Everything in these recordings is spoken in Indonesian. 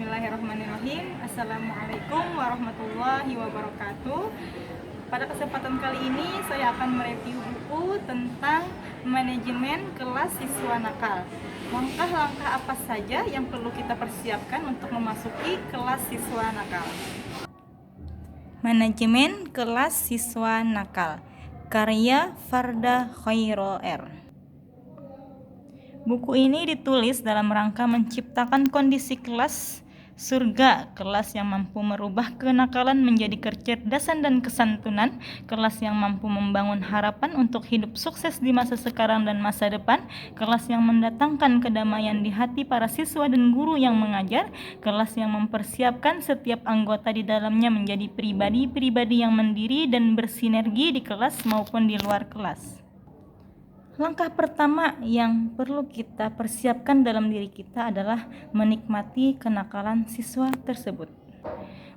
Bismillahirrahmanirrahim. Assalamualaikum warahmatullahi wabarakatuh. Pada kesempatan kali ini saya akan mereview buku tentang manajemen kelas siswa nakal. Langkah-langkah apa saja yang perlu kita persiapkan untuk memasuki kelas siswa nakal? Manajemen kelas siswa nakal, karya Farda Khairul R. Buku ini ditulis dalam rangka menciptakan kondisi kelas surga, kelas yang mampu merubah kenakalan menjadi kecerdasan dan kesantunan, kelas yang mampu membangun harapan untuk hidup sukses di masa sekarang dan masa depan, kelas yang mendatangkan kedamaian di hati para siswa dan guru yang mengajar, kelas yang mempersiapkan setiap anggota di dalamnya menjadi pribadi-pribadi yang mandiri dan bersinergi di kelas maupun di luar kelas. Langkah pertama yang perlu kita persiapkan dalam diri kita adalah menikmati kenakalan siswa tersebut.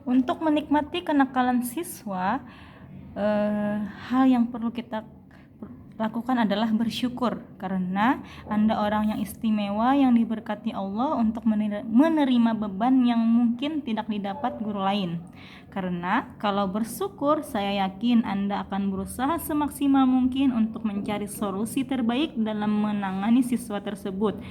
Untuk menikmati kenakalan siswa, hal yang perlu kita lakukan adalah bersyukur, karena Anda orang yang istimewa yang diberkati Allah untuk menerima beban yang mungkin tidak didapat guru lain. Karena kalau bersyukur, saya yakin Anda akan berusaha semaksimal mungkin untuk mencari solusi terbaik dalam menangani siswa tersebut.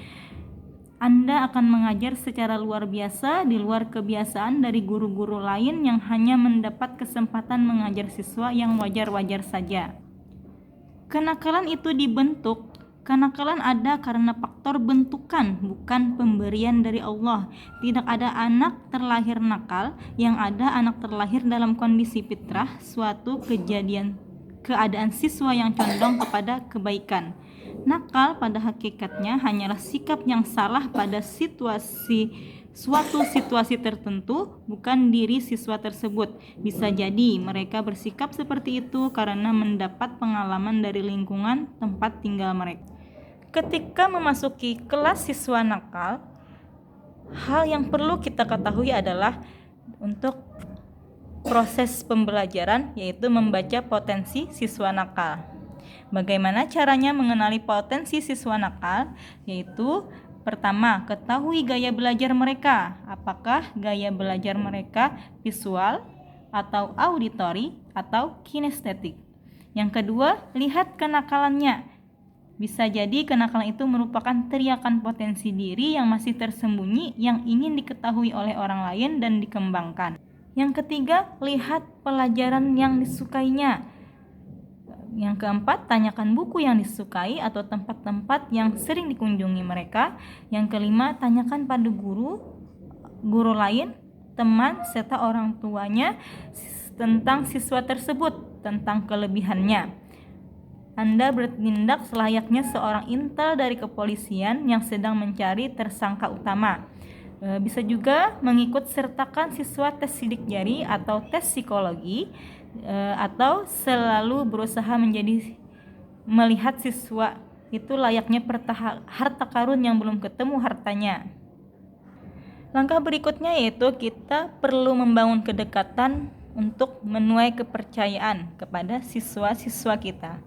Anda akan mengajar secara luar biasa, di luar kebiasaan dari guru-guru lain yang hanya mendapat kesempatan mengajar siswa yang wajar-wajar saja. Kenakalan itu dibentuk, kenakalan ada karena faktor bentukan, bukan pemberian dari Allah. Tidak ada anak terlahir nakal, yang ada anak terlahir dalam kondisi fitrah, suatu keadaan siswa yang condong kepada kebaikan. Nakal pada hakikatnya hanyalah sikap yang salah pada suatu situasi tertentu, bukan diri siswa tersebut. Bisa jadi mereka bersikap seperti itu karena mendapat pengalaman dari lingkungan tempat tinggal mereka. Ketika memasuki kelas siswa nakal, hal yang perlu kita ketahui adalah untuk proses pembelajaran, yaitu membaca potensi siswa nakal. Bagaimana caranya mengenali potensi siswa nakal? Yaitu pertama, ketahui gaya belajar mereka. Apakah gaya belajar mereka visual atau auditori atau kinestetik? Yang kedua, lihat kenakalannya. Bisa jadi kenakalan itu merupakan teriakan potensi diri yang masih tersembunyi yang ingin diketahui oleh orang lain dan dikembangkan. Yang ketiga, lihat pelajaran yang disukainya. Yang keempat, tanyakan buku yang disukai atau tempat-tempat yang sering dikunjungi mereka. Yang kelima, tanyakan pada guru lain, teman, serta orang tuanya tentang siswa tersebut, tentang kelebihannya. Anda bertindak selayaknya seorang intel dari kepolisian yang sedang mencari tersangka utama. Bisa juga mengikut sertakan siswa tes sidik jari atau tes psikologi, atau selalu berusaha melihat siswa itu layaknya harta karun yang belum ketemu hartanya. Langkah berikutnya yaitu kita perlu membangun kedekatan untuk menuai kepercayaan kepada siswa-siswa kita.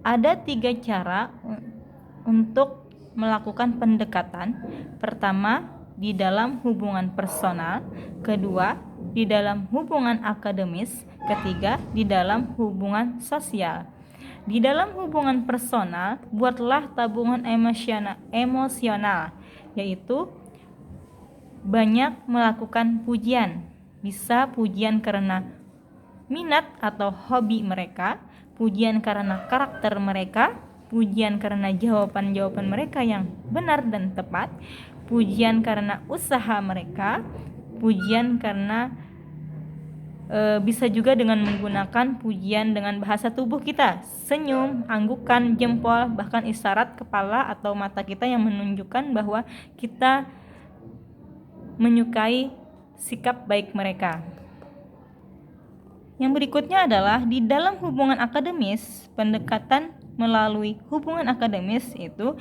Ada 3 cara untuk melakukan pendekatan. Pertama, di dalam hubungan personal. Kedua, di dalam hubungan akademis. Ketiga, di dalam hubungan sosial. Di dalam hubungan personal, buatlah tabungan emosional, yaitu banyak melakukan pujian. Bisa pujian karena minat atau hobi mereka, pujian karena karakter mereka, pujian karena jawaban-jawaban mereka yang benar dan tepat, pujian karena usaha mereka, pujian karena bisa juga dengan menggunakan pujian dengan bahasa tubuh kita, senyum, anggukan, jempol, bahkan isyarat kepala atau mata kita yang menunjukkan bahwa kita menyukai sikap baik mereka. Yang berikutnya adalah di dalam hubungan akademis, pendekatan melalui hubungan akademis itu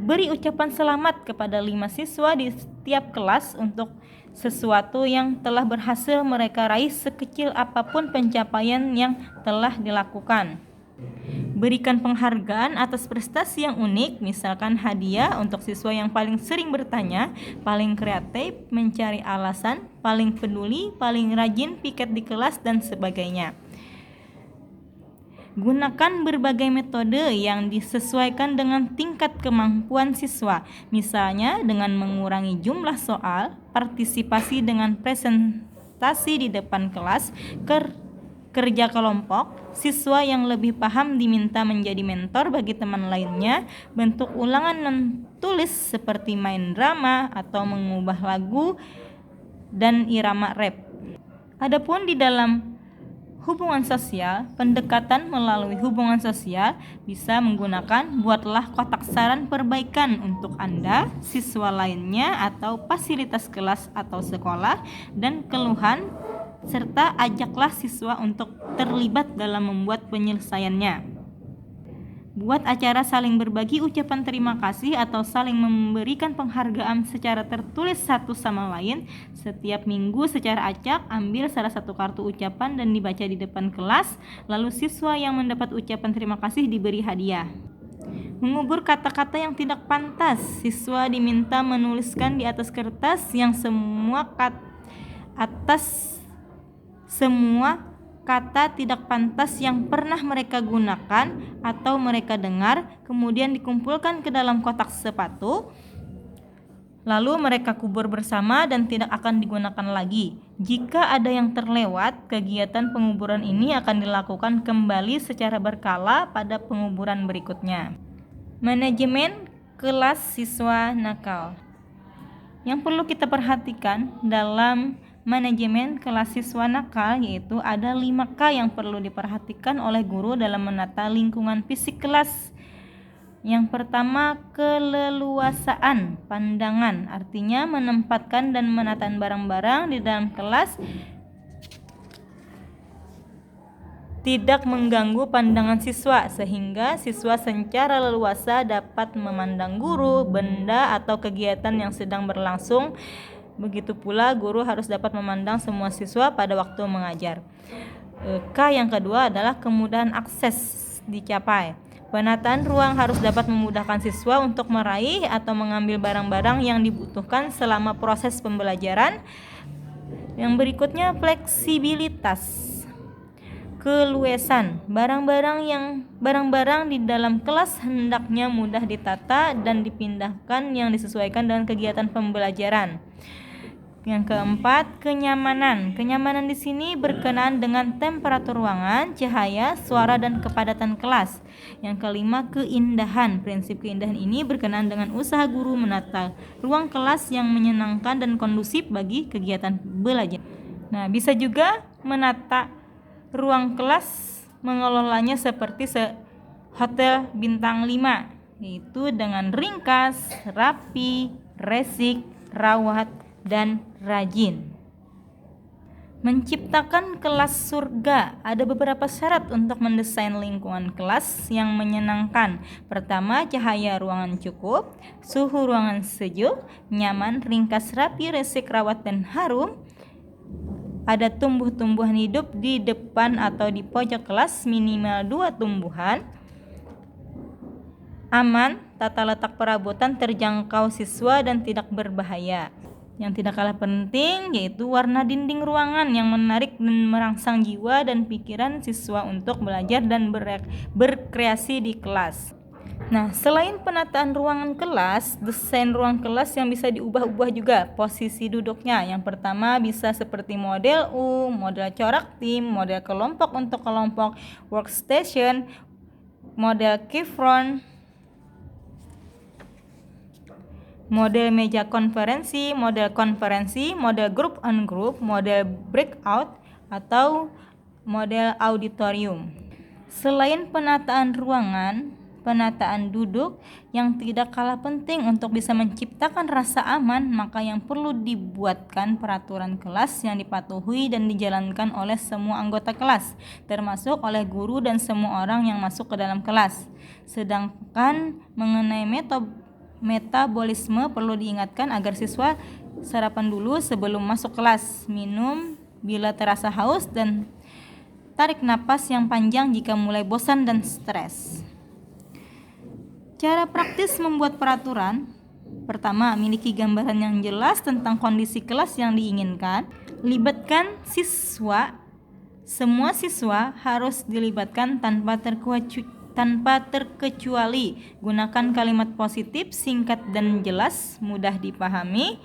beri ucapan selamat kepada 5 siswa di setiap kelas untuk sesuatu yang telah berhasil mereka raih sekecil apapun pencapaian yang telah dilakukan. Berikan penghargaan atas prestasi yang unik, misalkan hadiah untuk siswa yang paling sering bertanya, paling kreatif, mencari alasan, paling peduli, paling rajin piket di kelas, dan sebagainya. Gunakan berbagai metode yang disesuaikan dengan tingkat kemampuan siswa, misalnya dengan mengurangi jumlah soal, partisipasi dengan presentasi di depan kelas, kerja kelompok, siswa yang lebih paham diminta menjadi mentor bagi teman lainnya, bentuk ulangan menulis seperti main drama atau mengubah lagu dan irama rap. Adapun di dalam hubungan sosial, pendekatan melalui hubungan sosial bisa menggunakan buatlah kotak saran perbaikan untuk Anda, siswa lainnya, atau fasilitas kelas atau sekolah, dan keluhan, serta ajaklah siswa untuk terlibat dalam membuat penyelesaiannya. Buat acara saling berbagi ucapan terima kasih atau saling memberikan penghargaan secara tertulis satu sama lain. Setiap minggu secara acak, ambil salah satu kartu ucapan dan dibaca di depan kelas, lalu siswa yang mendapat ucapan terima kasih diberi hadiah. Mengubur kata-kata yang tidak pantas, siswa diminta menuliskan di atas kertas yang semua kata tidak pantas yang pernah mereka gunakan atau mereka dengar, kemudian dikumpulkan ke dalam kotak sepatu, lalu mereka kubur bersama dan tidak akan digunakan lagi. Jika ada yang terlewat, kegiatan penguburan ini akan dilakukan kembali secara berkala pada penguburan berikutnya. Manajemen kelas siswa nakal. Yang perlu kita perhatikan dalam manajemen kelas siswa nakal yaitu ada 5K yang perlu diperhatikan oleh guru dalam menata lingkungan fisik kelas. Yang pertama, keleluasaan pandangan, artinya menempatkan dan menata barang-barang di dalam kelas tidak mengganggu pandangan siswa sehingga siswa secara leluasa dapat memandang guru, benda, atau kegiatan yang sedang berlangsung. Begitu pula guru harus dapat memandang semua siswa pada waktu mengajar. K yang kedua adalah kemudahan akses dicapai. Penataan ruang harus dapat memudahkan siswa untuk meraih atau mengambil barang-barang yang dibutuhkan selama proses pembelajaran. Yang berikutnya, fleksibilitas. Keluasan. Barang-barang di dalam kelas hendaknya mudah ditata dan dipindahkan yang disesuaikan dengan kegiatan pembelajaran. Yang keempat, kenyamanan. Kenyamanan di sini berkenaan dengan temperatur ruangan, cahaya, suara, dan kepadatan kelas. Yang kelima, keindahan. Prinsip keindahan ini berkenaan dengan usaha guru menata ruang kelas yang menyenangkan dan kondusif bagi kegiatan belajar. Nah, bisa juga menata ruang kelas, mengelolanya seperti hotel bintang 5, yaitu dengan ringkas, rapi, resik, rawat, dan rajin. Menciptakan kelas surga. Ada beberapa syarat untuk mendesain lingkungan kelas yang menyenangkan. Pertama, cahaya ruangan cukup, suhu ruangan sejuk, nyaman, ringkas, rapi, resik, rawat, dan harum. Ada tumbuh-tumbuhan hidup di depan atau di pojok kelas, minimal 2 tumbuhan. Aman, tata letak perabotan terjangkau siswa dan tidak berbahaya. Yang tidak kalah penting yaitu warna dinding ruangan yang menarik dan merangsang jiwa dan pikiran siswa untuk belajar dan berkreasi di kelas. Nah, selain penataan ruangan kelas, desain ruang kelas yang bisa diubah-ubah juga posisi duduknya. Yang pertama bisa seperti model U, model corak tim, model kelompok untuk kelompok workstation, model keyfront, model meja konferensi, model group on group, model breakout, atau model auditorium. Selain penataan ruangan, penataan duduk yang tidak kalah penting untuk bisa menciptakan rasa aman, maka yang perlu dibuatkan peraturan kelas yang dipatuhi dan dijalankan oleh semua anggota kelas, termasuk oleh guru dan semua orang yang masuk ke dalam kelas. Sedangkan mengenai metabolisme perlu diingatkan agar siswa sarapan dulu sebelum masuk kelas, minum bila terasa haus, dan Tarik napas yang panjang jika mulai bosan dan stres. Cara praktis membuat peraturan. Pertama, miliki gambaran yang jelas tentang kondisi kelas yang diinginkan. Libatkan siswa. Semua siswa harus dilibatkan tanpa terkecuali. Gunakan kalimat positif, singkat dan jelas, mudah dipahami.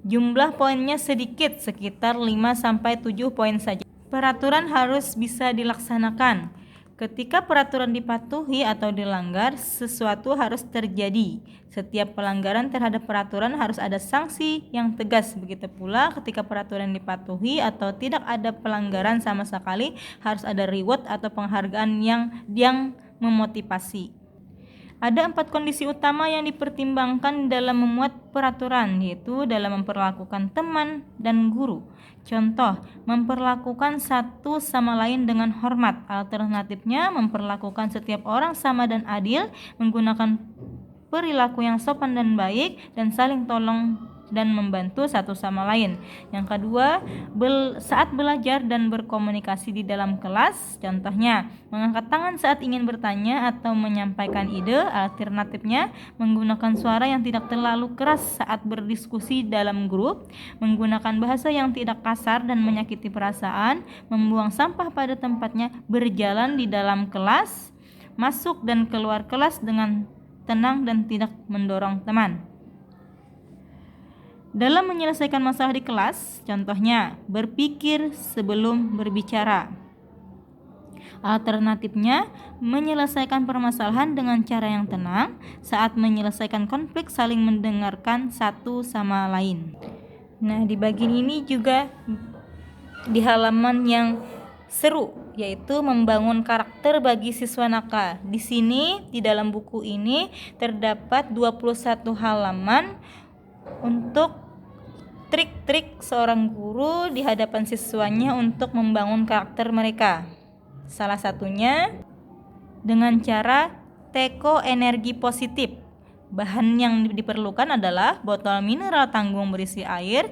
Jumlah poinnya sedikit, sekitar 5-7 poin saja. Peraturan harus bisa dilaksanakan. Ketika peraturan dipatuhi atau dilanggar, sesuatu harus terjadi. Setiap pelanggaran terhadap peraturan harus ada sanksi yang tegas. Begitu pula ketika peraturan dipatuhi atau tidak ada pelanggaran sama sekali, harus ada reward atau penghargaan yang memotivasi. Ada 4 kondisi utama yang dipertimbangkan dalam membuat peraturan, yaitu dalam memperlakukan teman dan guru. Contoh, memperlakukan satu sama lain dengan hormat. Alternatifnya, memperlakukan setiap orang sama dan adil, menggunakan perilaku yang sopan dan baik, dan saling tolong dan membantu satu sama lain. Yang kedua, saat belajar dan berkomunikasi di dalam kelas. Contohnya, mengangkat tangan saat ingin bertanya atau menyampaikan ide. Alternatifnya, menggunakan suara yang tidak terlalu keras saat berdiskusi dalam grup, menggunakan bahasa yang tidak kasar dan menyakiti perasaan, membuang sampah pada tempatnya, berjalan di dalam kelas, masuk dan keluar kelas dengan tenang dan tidak mendorong teman. Dalam menyelesaikan masalah di kelas, contohnya berpikir sebelum berbicara. Alternatifnya, menyelesaikan permasalahan dengan cara yang tenang. Saat menyelesaikan konflik, saling mendengarkan satu sama lain. Nah, di bagian ini juga di halaman yang seru, yaitu membangun karakter bagi siswa nakal. Di sini, di dalam buku ini terdapat 21 halaman untuk trik-trik seorang guru di hadapan siswanya untuk membangun karakter mereka. Salah satunya dengan cara teko energi positif. Bahan yang diperlukan adalah botol mineral tanggung berisi air,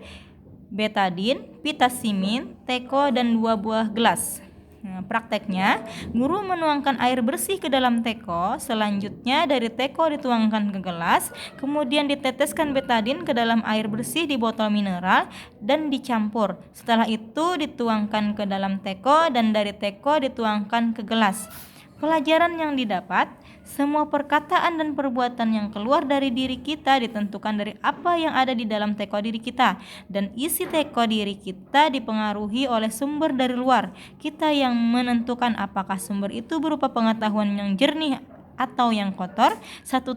betadin, pitassimin, teko, dan 2 buah gelas. Nah, prakteknya, guru menuangkan air bersih ke dalam teko, selanjutnya dari teko dituangkan ke gelas, kemudian diteteskan betadin ke dalam air bersih di botol mineral dan dicampur. Setelah itu dituangkan ke dalam teko dan dari teko dituangkan ke gelas. Pelajaran yang didapat, semua perkataan dan perbuatan yang keluar dari diri kita ditentukan dari apa yang ada di dalam teko diri kita, dan isi teko diri kita dipengaruhi oleh sumber dari luar. Kita yang menentukan apakah sumber itu berupa pengetahuan yang jernih atau yang kotor. Satu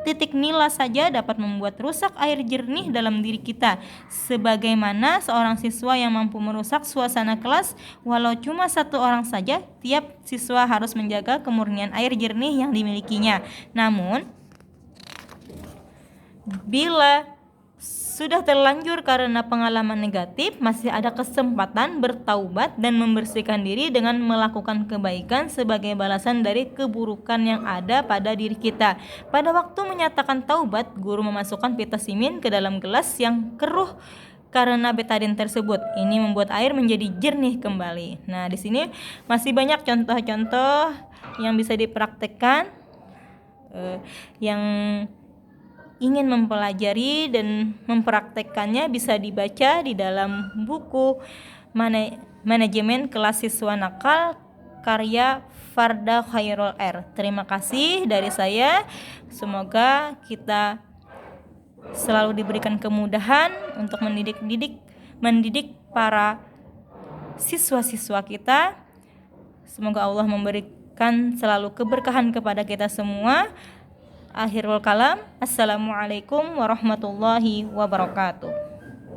titik nila saja dapat membuat rusak air jernih dalam diri kita. Sebagaimana seorang siswa yang mampu merusak suasana kelas, walau cuma 1 orang saja, tiap siswa harus menjaga kemurnian air jernih yang dimilikinya. Namun, bila sudah terlanjur karena pengalaman negatif, masih ada kesempatan bertaubat dan membersihkan diri dengan melakukan kebaikan sebagai balasan dari keburukan yang ada pada diri kita. Pada waktu menyatakan taubat, guru memasukkan pitassimin ke dalam gelas yang keruh karena betadin tersebut. Ini membuat air menjadi jernih kembali. Nah, di sini masih banyak contoh-contoh yang bisa dipraktekkan, yang ingin mempelajari dan mempraktekkannya bisa dibaca di dalam buku Manajemen Kelas Siswa Nakal karya Farda Khairul R. Terima kasih dari saya. Semoga kita selalu diberikan kemudahan untuk mendidik para siswa-siswa kita. Semoga Allah memberikan selalu keberkahan kepada kita semua. Akhirul kalam, assalamualaikum warahmatullahi wabarakatuh.